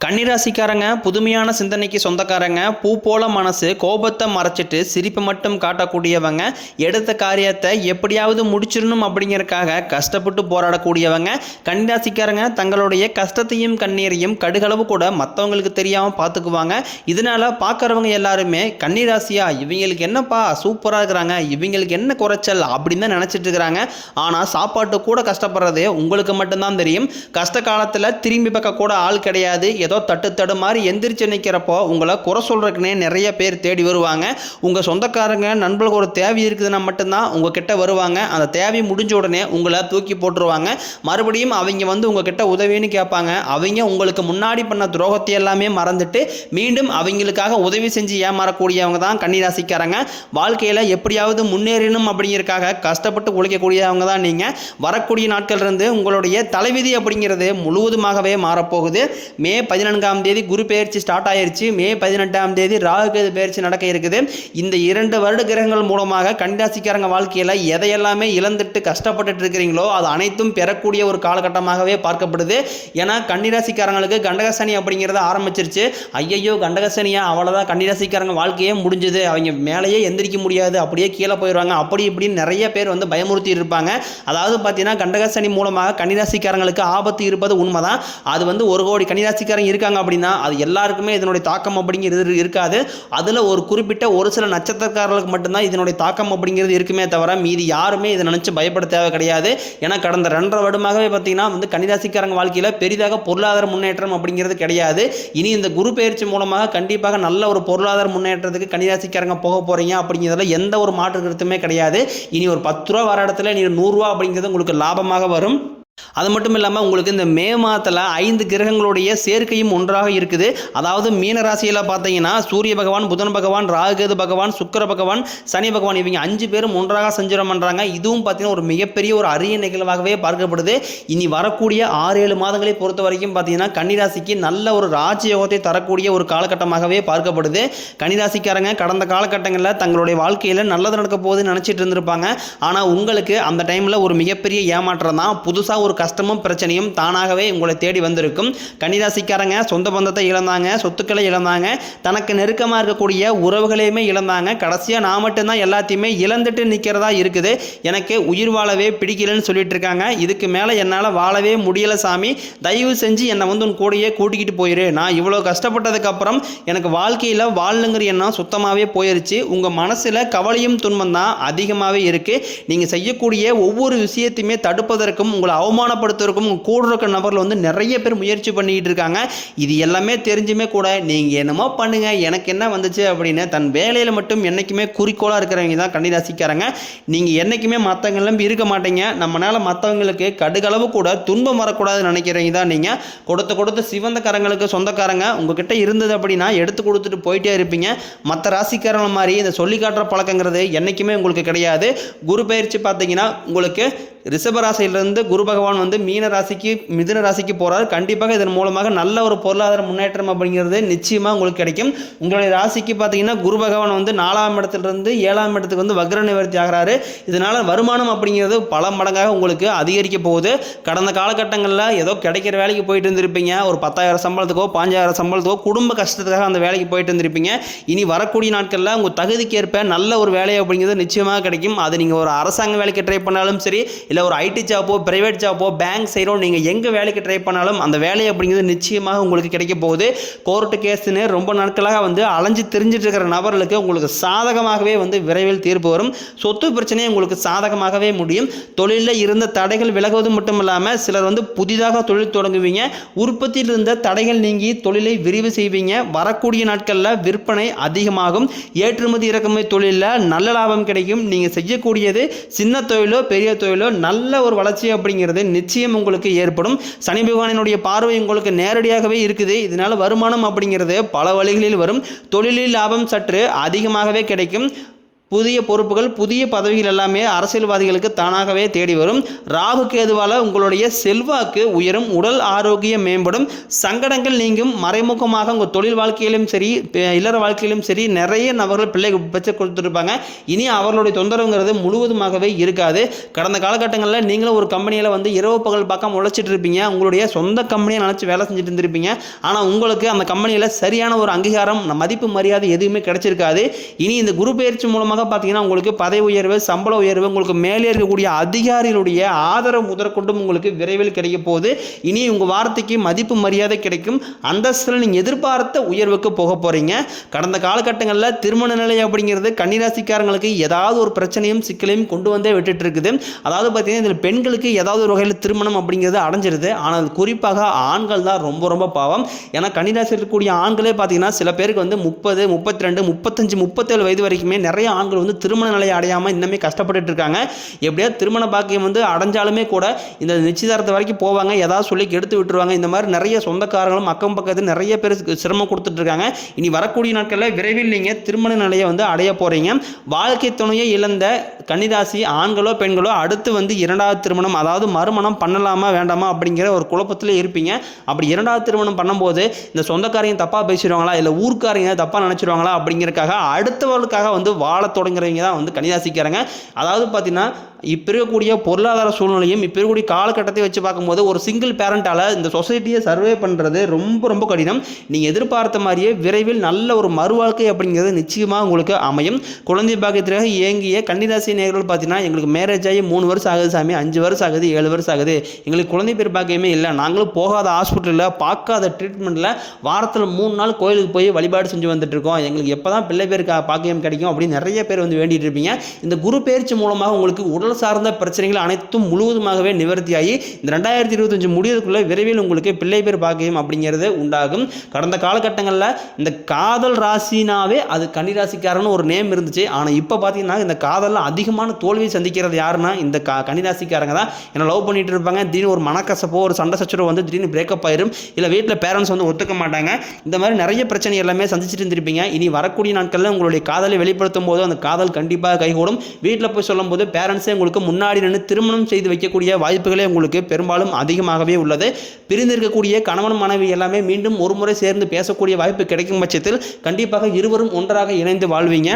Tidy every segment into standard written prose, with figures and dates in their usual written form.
கன்னிராசிக்காரங்க புதுமையான சிந்தனைக்கு சொந்தக்காரங்க, பூ போல மனசு, கோபத்தை மறைச்சிட்டு சிரிப்பை மட்டும் காட்டக்கூடியவங்க, எடுத்த காரியத்தை எப்படியாவது முடிச்சிடணும் அப்படிங்கிறதுக்காக கஷ்டப்பட்டு போராடக்கூடியவங்க. கன்னிராசிக்காரங்க தங்களுடைய கஷ்டத்தையும் கண்ணீரையும் கடுகளவு கூட மற்றவங்களுக்கு தெரியாமல் பார்த்துக்குவாங்க. இதனால பார்க்குறவங்க எல்லாருமே கன்னிராசியா இவங்களுக்கு என்னப்பா சூப்பராக இருக்கிறாங்க, இவங்களுக்கு என்ன குறைச்சல் அப்படின்னு தான் நினச்சிட்டு இருக்கிறாங்க. ஆனால் சாப்பாட்டு கூட கஷ்டப்படுறது உங்களுக்கு மட்டும்தான் தெரியும். கஷ்ட காலத்தில் திரும்பி பார்க்க கூட ஆள் கிடையாது. ஏதோ தட்டு மாதிரி எந்திரிச்சு நிற்கிறப்போ உங்களை குறை சொல்கிறதுக்குனே நிறைய பேர் தேடி வருவாங்க. உங்கள் சொந்தக்காரங்க நண்பர்களுக்கு ஒரு தேவை இருக்குதுன்னா மட்டும்தான் உங்ககிட்ட வருவாங்க. அந்த தேவை முடிஞ்ச உடனே உங்களை தூக்கி போட்டுருவாங்க. மறுபடியும் அவங்க வந்து உங்ககிட்ட உதவின்னு கேட்பாங்க. அவங்க உங்களுக்கு முன்னாடி பண்ண துரோகத்தை எல்லாமே மறந்துட்டு மீண்டும் அவங்களுக்காக உதவி செஞ்சு ஏமாறக்கூடியவங்க தான் கன்னிராசிக்காரங்க. வாழ்க்கையில் எப்படியாவது முன்னேறணும் அப்படிங்கிறதுக்காக கஷ்டப்பட்டு உழைக்கக்கூடியவங்க தான் நீங்கள். வரக்கூடிய நாட்கள் இருந்து உங்களுடைய தலைவிதி அப்படிங்கிறது முழுவதுமாகவே மாறப்போகுது. மே 14ஆம் தேதி குரு பெயர்ச்சி ஸ்டார்ட் ஆயிருச்சு. மே 18ஆம் தேதி ராகு கேது பெயர்ச்சி நடக்க இருக்குது. இந்த 2 வருட கிரகங்கள் மூலமாக கன்னிராசிக்காரங்க வாழ்க்கையில் எதையெல்லாமே இழந்துட்டு கஷ்டப்பட்டு இருக்கிறீங்களோ அது அனைத்தும் பெறக்கூடிய ஒரு காலகட்டமாகவே பார்க்கப்படுது. ஏன்னா கன்னிராசிக்காரங்களுக்கு கண்டகசனி அப்படிங்கிறத ஆரம்பிச்சிருச்சு. ஐயையோ கண்டகசனியா, அவ்வளோதான், கன்னிராசிக்காரங்க வாழ்க்கையே முடிஞ்சது, அவங்க மேலேயே எந்திரிக்க முடியாது, அப்படியே கீழே போயிடுவாங்க, அப்படி இப்படின்னு நிறைய பேர் வந்து பயமுறுத்தி இருப்பாங்க. அதாவது பார்த்தீங்கன்னா கண்டகசனி மூலமாக கன்னிராசிக்காரங்களுக்கு ஆபத்து இருப்பது உண்மைதான். அது வந்து 1 கோடி கன்னிராசிக்காரங்க இருக்காங்க அப்படின்னா அது எல்லாருக்குமே இதனுடைய தாக்கம் அப்படிங்கிறது இருக்காது. அதில் ஒரு குறிப்பிட்ட ஒரு சில நட்சத்திரக்காரர்களுக்கு மட்டும்தான் இதனுடைய தாக்கம் அப்படிங்கிறது இருக்குமே தவிர மீதி யாருமே இதை நினச்சி பயப்பட தேவை கிடையாது. ஏன்னா கடந்த 2.5 வருடமாகவே பார்த்தீங்கன்னா வந்து கன்னிராசிக்காரங்க வாழ்க்கையில் பெரிதாக பொருளாதார முன்னேற்றம் அப்படிங்கிறது கிடையாது. இனி இந்த குரு பெயர்ச்சி மூலமாக கண்டிப்பாக நல்ல ஒரு பொருளாதார முன்னேற்றத்துக்கு கன்னிராசிக்காரங்க போக போகிறீங்க அப்படிங்கிறதுல எந்த ஒரு மாற்று கருத்துமே கிடையாது. இனி ஒரு 10 ரூபா வர இடத்துல நீ 100 ரூபா அப்படிங்கிறது உங்களுக்கு லாபமாக வரும். அது மட்டும் இல்லாமல் உங்களுக்கு இந்த மே மாதத்தில் 5 கிரகங்களுடைய சேர்க்கையும் ஒன்றாக இருக்குது. அதாவது மீன ராசியில் பார்த்தீங்கன்னா சூரிய பகவான், புதன் பகவான், ராகுகேது பகவான், சுக்கிர பகவான், சனி பகவான், இவங்க 5 பேரும் ஒன்றாக சஞ்சாரம் பண்ணுறாங்க. இதுவும் பார்த்தீங்கன்னா ஒரு மிகப்பெரிய ஒரு அரிய நிகழ்வாகவே பார்க்கப்படுது. இனி வரக்கூடிய 6-7 மாதங்களை பொறுத்த வரைக்கும் பார்த்தீங்கன்னா கன்னிராசிக்கு நல்ல ஒரு ராஜயோகத்தை தரக்கூடிய ஒரு காலகட்டமாகவே பார்க்கப்படுது. கன்னிராசிக்காரங்க கடந்த காலகட்டங்களில் தங்களுடைய வாழ்க்கையில் நல்லது நடக்க போகுதுன்னு நினச்சிட்டு இருந்திருப்பாங்க. ஆனால் உங்களுக்கு அந்த டைமில் ஒரு மிகப்பெரிய ஏமாற்றம் தான். புதுசாக ஒரு கஷ்டமும் பிரச்சனையும் தானாகவே உங்களை தேடி வந்திருக்கும். கன்னிராசிக்காரங்க சொந்த பந்தத்தை இழந்தாங்க, சொத்துக்களை இழந்தாங்க, தனக்கு நெருக்கமாக இருக்கக்கூடிய உறவுகளையுமே இழந்தாங்க. கடைசியாக நான் மட்டும்தான் எல்லாத்தையுமே இழந்துட்டு நிற்கிறதா இருக்குது, எனக்கு உயிர் வாழவே பிடிக்கலன்னு சொல்லிட்டு இருக்காங்க. இதுக்கு மேலே என்னால் வாழவே முடியலை சாமி, தயவு செஞ்சு என்னை வந்து உன் கூடையே கூட்டிக்கிட்டு போயிரு, நான் இவ்வளோ கஷ்டப்பட்டதுக்கப்புறம் எனக்கு வாழ்க்கையில் வாழணுங்கிற எண்ணம் சுத்தமாகவே போயிருச்சு. உங்கள் மனசில் கவலையும் துன்பம் தான் அதிகமாகவே இருக்குது. நீங்கள் செய்யக்கூடிய ஒவ்வொரு விஷயத்தையுமே தடுப்பதற்கும் உங்களை அவமானப்படுத்துவதற்கும் கூட இருக்கிற நபர்கள் வந்து நிறைய பேர் முயற்சி பண்ணிக்கிட்டு இருக்காங்க. இது எல்லாமே தெரிஞ்சுமே கூட நீங்கள் என்னமோ பண்ணுங்க, எனக்கு என்ன வந்துச்சு அப்படின்னு தன் வேலையில் மட்டும் என்றைக்குமே குறிக்கோளாக இருக்கிறவங்க தான் கன்னிராசிக்காரங்க. நீங்கள் என்றைக்குமே மற்றவங்களும் இருக்க மாட்டீங்க. நம்மளால் மற்றவங்களுக்கு கடுகளவு கூட துன்பம் வரக்கூடாதுன்னு நினைக்கிறவங்க தான் நீங்கள். கொடுத்த சிவந்த கரங்களுக்கு சொந்தக்காரங்க உங்ககிட்ட இருந்தது அப்படின்னா எடுத்து கொடுத்துட்டு போயிட்டே இருப்பீங்க. மற்ற ராசிக்காரங்க மாதிரி இந்த சொல்லி காட்டுற பழக்கங்கிறது என்றைக்குமே உங்களுக்கு கிடையாது. குரு பயிற்சி பார்த்தீங்கன்னா உங்களுக்கு ரிஷபராசியிலிருந்து குரு பகவான் வந்து மீன ராசிக்கு மிதுன ராசிக்கு போகிறார். கண்டிப்பாக இதன் மூலமாக நல்ல ஒரு பொருளாதார முன்னேற்றம் அப்படிங்கிறது நிச்சயமாக உங்களுக்கு கிடைக்கும். உங்களுடைய ராசிக்கு பார்த்தீங்கன்னா குரு பகவான் வந்து 4ஆம் இடத்துலேருந்து 7ஆம் இடத்துக்கு வந்து வக்ர நிவர்த்தி ஆகிறாரு. இதனால் வருமானம் அப்படிங்கிறது பல மடங்காக உங்களுக்கு அதிகரிக்க போகுது. கடந்த காலகட்டங்களில் ஏதோ கிடைக்கிற வேலைக்கு போயிட்டு இருந்திருப்பீங்க. ஒரு 10,000 சம்பளத்துக்கோ 5,000 சம்பளத்துக்கோ குடும்ப கஷ்டத்துக்காக அந்த வேலைக்கு போயிட்டு இருந்திருப்பீங்க. இனி வரக்கூடிய நாட்களில் உங்கள் தகுதிக்கு ஏற்ப நல்ல ஒரு வேலை அப்படிங்கிறது நிச்சயமாக கிடைக்கும். அது நீங்கள் ஒரு அரசாங்க வேலைக்கு ட்ரை பண்ணாலும் சரி, இல்லை ஒரு ஐடி ஜாப்போ, பிரைவேட் ஜாப்போ, பேங்க் சைடோ, நீங்கள் எங்கே வேலைக்கு ட்ரை பண்ணாலும் அந்த வேலை அப்படிங்கிறது நிச்சயமாக உங்களுக்கு கிடைக்க போகுது. கோர்ட்டு கேஸுன்னு ரொம்ப நாட்களாக வந்து அலைஞ்சு தெரிஞ்சிட்டு இருக்கிற நபர்களுக்கு உங்களுக்கு சாதகமாகவே வந்து விரைவில் தீர்ப்பு வரும். சொத்து பிரச்சனையை உங்களுக்கு சாதகமாகவே முடியும். தொழிலில் இருந்த தடைகள் விலகுவது மட்டும் இல்லாமல் சிலர் வந்து புதிதாக தொழில் தொடங்குவீங்க. உற்பத்தியில் இருந்த தடைகள் நீங்கி தொழிலை விரிவு செய்வீங்க. வரக்கூடிய நாட்களில் விற்பனை அதிகமாகும். ஏற்றுமதி இறக்குமதி தொழிலில் நல்ல லாபம் கிடைக்கும். நீங்கள் செய்யக்கூடியது சின்ன தொழிலோ பெரிய தொழிலோ நல்ல ஒரு வளர்ச்சி அப்படிங்கிறது நிச்சயம் உங்களுக்கு ஏற்படும். சனி பகவானினுடைய பார்வை உங்களுக்கு நேரடியாகவே இருக்குது. இதனால வருமானம் அப்படிங்கிறது பல வழிகளில் வரும். தொழிலில் லாபம் சற்று அதிகமாகவே கிடைக்கும். புதிய பொறுப்புகள், புதிய பதவிகள் எல்லாமே அரசியல்வாதிகளுக்கு தானாகவே தேடி வரும். ராகு கேதுவால உங்களுடைய செல்வாக்கு உயரும், உடல் ஆரோக்கியம் மேம்படும், சங்கடங்கள் நீங்கும். மறைமுகமாக உங்கள் தொழில் வாழ்க்கையிலும் சரி, இல்லற வாழ்க்கையிலும் சரி, நிறைய நபர்கள் பிள்ளை பெற்று கொடுத்துருப்பாங்க. இனி அவர்களுடைய தொந்தரவுங்கிறது முழுவதுமாகவே இருக்காது. கடந்த காலகட்டங்களில் நீங்களும் ஒரு கம்பெனியில் வந்து இரவு பகல் பார்க்காம உழைச்சிட்டு இருப்பீங்க. உங்களுடைய சொந்த கம்பெனியை நினச்சி வேலை செஞ்சுட்டு இருந்திருப்பீங்க. ஆனால் உங்களுக்கு அந்த கம்பெனியில் சரியான ஒரு அங்கீகாரம், மதிப்பு, மரியாதை எதுவுமே கிடைச்சிருக்காது. இனி இந்த குரு பயிற்சி மூலமாக பார்த்தீங்கன்னா உங்களுக்கு பதவி உயர்வு, சம்பள உயர்வு, உங்களுக்கு மேலே இருக்கக்கூடிய அதிகாரிகளுடைய ஆதரவு முதற்கொண்டும் உங்களுக்கு விரைவில் கிடைக்க போகுது. இனி உங்கள் வார்த்தைக்கு மதிப்பு மரியாதை கிடைக்கும். அந்தஸ்தில் நீங்கள் எதிர்பார்த்த உயர்வுக்கு போக போகிறீங்க. கடந்த காலகட்டங்களில் திருமண நிலை அப்படிங்கிறது கன்னிராசிக்காரங்களுக்கு ஏதாவது ஒரு பிரச்சனையும் சிக்கலையும் கொண்டு வந்தே விட்டுட்டு இருக்குது. அதாவது பார்த்தீங்கன்னா இதில் பெண்களுக்கு ஏதாவது ஒரு வகையில் திருமணம் அப்படிங்கிறது அடைஞ்சிருது. ஆனால் குறிப்பாக ஆண்கள் தான் ரொம்ப ரொம்ப பாவம். ஏன்னா கன்னிராசியில் இருக்கக்கூடிய ஆண்களே பார்த்தீங்கன்னா சில பேருக்கு வந்து 30, 32, 35, 37 வயது வரைக்குமே நிறைய ஆண்கள் வந்து திருமண நிலையை அடையாமல் இன்னமே கஷ்டப்பட்டு இருக்காங்க. எப்படியாவது திருமண பாக்கியம் வந்து அடைஞ்சாலுமே கூட இந்த நிச்சயதார்த்தம் வரைக்கும் போவாங்க, ஏதாவது சொல்லி எடுத்து விட்டுருவாங்க. இந்த மாதிரி நிறைய சொந்தக்காரங்களும் அக்கம் பக்கத்தில் நிறைய பேர் சிரமம் கொடுத்துட்டு இருக்காங்க. இனி வரக்கூடிய நாட்களில் விரைவில் நீங்கள் திருமண நிலையை வந்து அடைய போறீங்க. வாழ்க்கை துணையை இழந்த கன்னிராசி ஆண்களோ பெண்களோ அடுத்து வந்து இரண்டாவது திருமணம், அதாவது மறுமணம் பண்ணலாமா வேண்டாமா அப்படிங்கிற ஒரு குழப்பத்திலே இருப்பீங்க. அப்படி இரண்டாவது திருமணம் பண்ணும்போது இந்த சொந்தக்காரங்க தப்பாக பேசிடுவாங்களா, இல்லை ஊர்க்காரங்க தப்பாக நினச்சிடுவாங்களா அப்படிங்கிறதுக்காக அடுத்தவர்களுக்காக வந்து வாழ தொடங்குறவங்க தான் வந்து கன்னிராசிக்காரங்க. அதாவது பார்த்தீங்கன்னா இப்போ இருக்கக்கூடிய பொருளாதார சூழ்நிலையும் இப்போ இருக்கக்கூடிய காலகட்டத்தை வச்சு பார்க்கும்போது ஒரு சிங்கிள் பேரண்டால் இந்த சொசைட்டியை சர்வே பண்ணுறது ரொம்ப ரொம்ப கடினம். நீங்கள் எதிர்பார்த்த மாதிரியே விரைவில் நல்ல ஒரு மறுவாழ்க்கை அப்படிங்கிறது நிச்சயமாக உங்களுக்கு அமையும். குழந்தை பாக்கியத்திற்காக இயங்கிய கன்னிராசி நேயர்கள் பார்த்தீங்கன்னா எங்களுக்கு மேரேஜ் ஆகி 3 வருஷம் ஆகுது சாமி, 5 வருஷம் ஆகுது, 7 வருஷம் ஆகுது, எங்களுக்கு குழந்தை பேர் பாக்கியமே இல்லை, நாங்களும் போகாத ஹாஸ்பிட்டலில் பார்க்காத ட்ரீட்மெண்ட்டில் வாரத்தில் 3 நாள் கோயிலுக்கு போய் வழிபாடு செஞ்சு வந்துட்டு இருக்கோம், எங்களுக்கு எப்போ தான் பிள்ளை பேர் பாக்கியம் கிடைக்கும் அப்படின்னு நிறைய பேர் வந்து வேண்டிட்டு இருப்பீங்க. இந்த குரு பயிற்சி மூலமாக உங்களுக்கு உடல் சார்ந்த பிரச்சனைகள் அனைத்தும் முழுவதுமாகவே நிவர்த்தியாகி இந்த 2025 முடியறதுக்குள்ள விரைவில் உங்களுக்கு பிள்ளை பேர் பாக்கியம் அப்படிங்கிறது உண்டாகும். கடந்த காலகட்டங்களில் இந்த காதல் ராசினாவே அது கன்னிராசிக்காரன்னு ஒரு நேம் இருந்துச்சு. ஆனால் இப்போ பார்த்தீங்கன்னா இந்த காதலில் அதிகமான தோல்வியை சந்திக்கிறது யாருன்னா இந்த கன்னிராசிக்காரங்க தான். என்ன லவ் பண்ணிட்டு இருப்பாங்க, திடீர்னு ஒரு மனக்கசப்போ ஒரு சண்டை சச்சரவு வந்து திடீர்னு பிரேக்கப் ஆயிரும், இல்லை வீட்டில் பேரண்ட்ஸ் வந்து ஒத்துக்க மாட்டாங்க. இந்த மாதிரி நிறைய பிரச்சனை எல்லாமே சந்திச்சுட்டு இருந்திருப்பீங்க. இனி வரக்கூடிய நாட்களில் உங்களுடைய காதலை வெளிப்படுத்தும் போது அந்த காதல் கண்டிப்பாக கைகூடும். வீட்டில் போய் சொல்லும் போது பேரண்ட்ஸே உங்களுக்கு முன்னாடி நின்று திருமணம் செய்து வைக்கக்கூடிய வாய்ப்புகளே உங்களுக்கு பெரும்பாலும் அதிகமாகவே உள்ளது. பிரிந்திருக்கக்கூடிய கணவன் மனைவி எல்லாமே மீண்டும் ஒரு முறை சேர்ந்து பேசக்கூடிய வாய்ப்பு கிடைக்கும் பட்சத்தில் கண்டிப்பாக இருவரும் ஒன்றாக இணைந்து வாழ்வீங்க.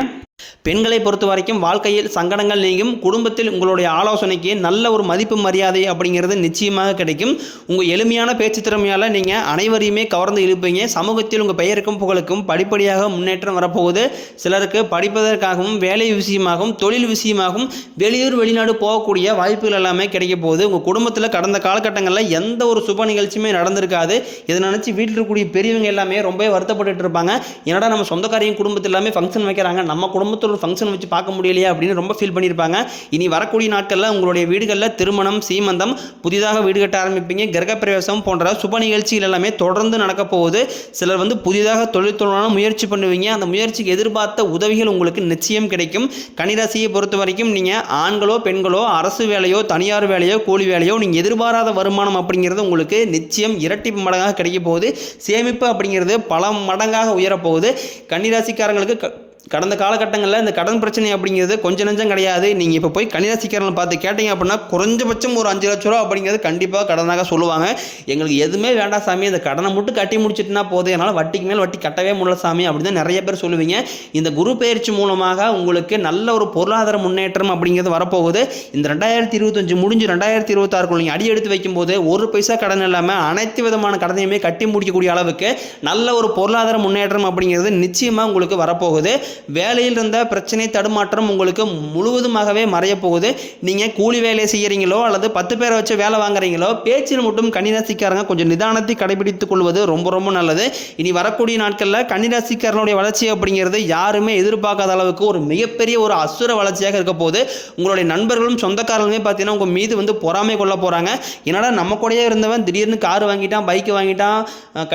பெண்களை பொறுத்த வரைக்கும் வாழ்க்கையில் சங்கடங்கள் நீங்கும். குடும்பத்தில் உங்களுடைய ஆலோசனைக்கு நல்ல ஒரு மதிப்பு மரியாதை அப்படிங்கிறது நிச்சயமாக கிடைக்கும். உங்கள் எளிமையான பேச்சு திறமையால் நீங்கள் அனைவரையுமே கவர்ந்து இழுப்பீங்க. சமூகத்தில் உங்கள் பெயருக்கும் புகழுக்கும் படிப்படியாக முன்னேற்றம் வரப்போகுது. சிலருக்கு படிப்பதற்காகவும் வேலை விஷயமாகவும் தொழில் விஷயமாகவும் வெளியூர் வெளிநாடு போகக்கூடிய வாய்ப்புகள் எல்லாமே கிடைக்க போகுது. உங்கள் குடும்பத்தில் கடந்த காலகட்டங்களில் எந்த ஒரு சுப நிகழ்ச்சியுமே நடந்திருக்காது. இதை நினச்சி வீட்டில் இருக்கக்கூடிய பெரியவங்க எல்லாமே ரொம்ப வருத்தப்பட்டு இருப்பாங்க. என்னடா நம்ம சொந்தக்காரையும் குடும்பத்தில் எல்லாமே ஃபங்க்ஷன் வைக்கிறாங்க, நம்ம குடும்பத்தில் ஒரு ஃபங்க்ஷன் வச்சு பார்க்க முடியலையா அப்படின்னு ரொம்ப ஃபீல் பண்ணியிருப்பாங்க. இனி வரக்கூடிய நாட்களில் உங்களுடைய வீடுகளில் திருமணம், சீமந்தம், புதிதாக வீடு கட்ட ஆரம்பிப்பீங்க, கிரகப்பிரவேசம் போன்ற சுப நிகழ்ச்சிகள் எல்லாமே தொடர்ந்து நடக்க போகுது. சிலர் வந்து புதிதாக தொழில்துறையான முயற்சி பண்ணுவீங்க. அந்த முயற்சிக்கு எதிர்பார்த்த உதவிகள் உங்களுக்கு நிச்சயம் கிடைக்கும். கன்னிராசியை பொறுத்த வரைக்கும் நீங்கள் ஆண்களோ பெண்களோ அரசு வேலையோ தனியார் வேலையோ கூலி வேலையோ நீங்கள் எதிர்பாராத வருமானம் அப்படிங்கிறது உங்களுக்கு நிச்சயம் இரட்டிப்பு மடங்காக கிடைக்க போகுது. சேமிப்பு அப்படிங்கிறது பல மடங்காக உயரப்போகுது. கன்னிராசிக்காரங்களுக்கு கடந்த காலகட்டங்களில் இந்த கடன் பிரச்சனை அப்படிங்கிறது கொஞ்சம் நஞ்சம் கிடையாது. நீங்கள் இப்போ போய் கன்னிராசிக்காரங்களை பார்த்து கேட்டீங்க அப்படின்னா குறைஞ்சபட்சம் ஒரு 5 லட்ச ரூபா அப்படிங்கிறது கண்டிப்பாக கடனாக சொல்லுவாங்க. எங்களுக்கு எதுவுமே வேண்டாம் சாமி, இந்த கடனை மட்டும் கட்டி முடிச்சுட்டுனா போதும், என்னால் வட்டிக்கு மேல் வட்டி கட்டவே முடியல சாமி அப்படின்னு தான் நிறைய பேர் சொல்லுவீங்க. இந்த குரு பயிற்சி மூலமாக உங்களுக்கு நல்ல ஒரு பொருளாதார முன்னேற்றம் அப்படிங்கிறது வரப்போகுது. இந்த 2025 முடிஞ்சு 2026 நீங்கள் அடி எடுத்து வைக்கும்போது ஒரு பைசா கடன் இல்லாமல் அனைத்து விதமான கடனையுமே கட்டி முடிக்கக்கூடிய அளவுக்கு நல்ல ஒரு பொருளாதார முன்னேற்றம் அப்படிங்கிறது நிச்சயமாக உங்களுக்கு வரப்போகுது. வேலையில் இருந்த பிரச்சனை தடுமாற்றம் உங்களுக்கு முழுவதுமாகவே மறைய போகுது. நீங்கள் கூலி வேலை செய்கிறீங்களோ அல்லது 10 பேரை வச்சு வேலை வாங்குறீங்களோ பேச்சில் மட்டும் கன்னிராசிக்காரங்க கொஞ்சம் நிதானத்தை கடைபிடித்துக் கொள்வது ரொம்ப ரொம்ப நல்லது. இனி வரக்கூடிய நாட்களில் கன்னிராசிக்காரனுடைய வளர்ச்சி அப்படிங்கிறது யாருமே எதிர்பார்க்காத அளவுக்கு ஒரு மிகப்பெரிய ஒரு அசுர வளர்ச்சியாக இருக்க போது. உங்களுடைய நண்பர்களும் சொந்தக்காரங்களுமே பார்த்தீங்கன்னா உங்கள் மீது வந்து பொறாமை கொள்ள போகிறாங்க. என்னடா நம்ம கூடயே இருந்தவன் திடீர்னு கார் வாங்கிட்டான், பைக்கு வாங்கிட்டான்,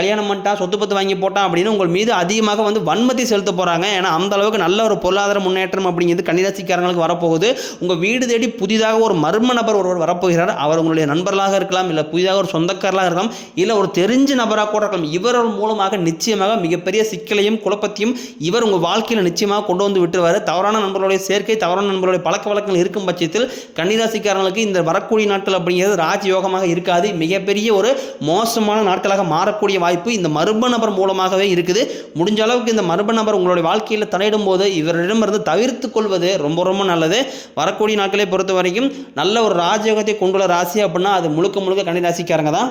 கல்யாணம் பண்ணிட்டான், சொத்து பத்து வாங்கி போட்டான் அப்படின்னு உங்கள் மீது அதிகமாக வந்து வன்மதி செலுத்த போகிறாங்க. ஏன்னா அந்த அந்த அளவுக்கு நல்ல ஒரு பொருளாதார முன்னேற்றம் அப்படிங்கிறது கன்னிராசிக்காரங்களுக்கு வரப்போகுது. உங்கள் வீடு தேடி புதிதாக ஒரு மர்ம நபர் ஒருவர் வரப்போகிறார். அவர் உங்களுடைய நண்பர்களாக இருக்கலாம், இல்லை புதிதாக ஒரு சொந்தக்காரர்களாக இருக்கலாம், இல்லை ஒரு தெரிஞ்ச நபராக கூட இருக்கலாம். இவர் மூலமாக நிச்சயமாக மிகப்பெரிய சிக்கலையும் குழப்பத்தையும் இவர் உங்கள் வாழ்க்கையில் நிச்சயமாக கொண்டு வந்து விட்டுருவார். தவறான நண்பர்களுடைய சேர்க்கை, தவறான நண்பர்களுடைய பழக்க வழக்கங்கள் இருக்கும் பட்சத்தில் கன்னிராசிக்காரர்களுக்கு இந்த வரக்கூடிய நாட்கள் அப்படிங்கிறது ராஜயோகமாக இருக்காது. மிகப்பெரிய ஒரு மோசமான நாட்களாக மாறக்கூடிய வாய்ப்பு இந்த மர்ம நபர் மூலமாகவே இருக்குது. முடிஞ்ச அளவுக்கு இந்த மர்ம நபர் உங்களுடைய வாழ்க்கையில் தலையிடும் போது இவரிடமிருந்து தவிர்த்து கொள்வது ரொம்ப ரொம்ப நல்லது. வரக்கூடிய நாட்களை பொறுத்த வரைக்கும் நல்ல ஒரு ராஜயோகத்தை கொண்டுள்ள ராசி அப்படின்னா அது முழுக்க முழுக்க கன்னிராசிக்காரங்க தான்.